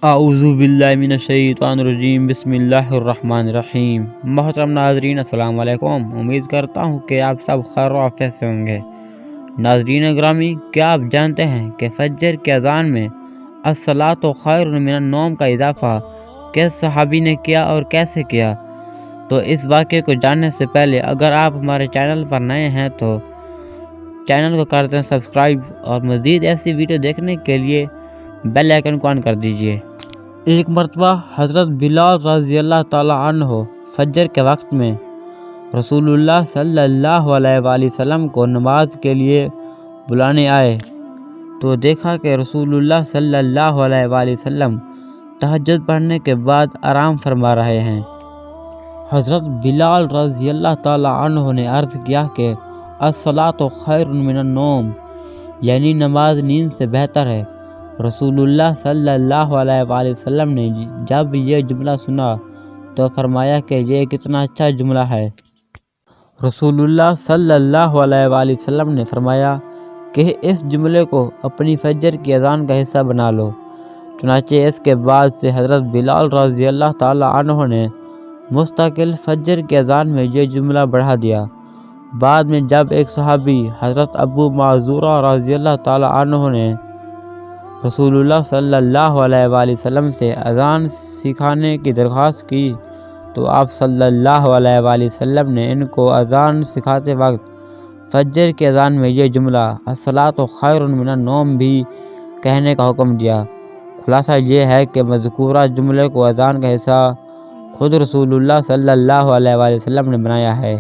اعوذ باللہ من الشیطان الرجیم، بسم اللہ الرحمن الرحیم۔ محترم ناظرین، السلام علیکم۔ امید کرتا ہوں کہ آپ سب خیر و عافیت سے ہوں گے۔ ناظرین گرامی، کیا آپ جانتے ہیں کہ فجر کی اذان میں الصلاۃ خیر من النوم کا اضافہ کس صحابی نے کیا اور کیسے کیا؟ تو اس واقعے کو جاننے سے پہلے اگر آپ ہمارے چینل پر نئے ہیں تو چینل کو کر دیں سبسکرائب، اور مزید ایسی ویڈیو دیکھنے کے لیے بیل آئیکن کو آن کر دیجیے۔ ایک مرتبہ حضرت بلال رضی اللہ تعالی عنہ فجر کے وقت میں رسول اللہ صلی اللہ علیہ وآلہ وسلم کو نماز کے لیے بلانے آئے تو دیکھا کہ رسول اللہ صلی اللہ علیہ وآلہ وسلم تہجد پڑھنے کے بعد آرام فرما رہے ہیں۔ حضرت بلال رضی اللہ تعالی عنہ نے عرض کیا کہ الصلاۃ خیر من النوم، یعنی نماز نیند سے بہتر ہے۔ رسول اللہ صلی اللہ علیہ وآلہ وسلم نے جب یہ جملہ سنا تو فرمایا کہ یہ کتنا اچھا جملہ ہے۔ رسول اللہ صلی اللہ علیہ وآلہ وسلم نے فرمایا کہ اس جملے کو اپنی فجر کی اذان کا حصہ بنا لو۔ چنانچہ اس کے بعد سے حضرت بلال رضی اللہ تعالی عنہ نے مستقل فجر کی اذان میں یہ جملہ بڑھا دیا۔ بعد میں جب ایک صحابی حضرت ابو معذورہ رضی اللہ تعالی عنہ نے رسول اللہ صلی اللہ علیہ وآلہ وسلم سے اذان سکھانے کی درخواست کی تو آپ صلی اللہ علیہ وآلہ وسلم نے ان کو اذان سکھاتے وقت فجر کی اذان میں یہ جملہ الصلاۃ خیر من النوم بھی کہنے کا حکم دیا۔ خلاصہ یہ ہے کہ مذکورہ جملے کو اذان کا حصہ خود رسول اللہ صلی اللہ علیہ وآلہ وسلم نے بنایا ہے۔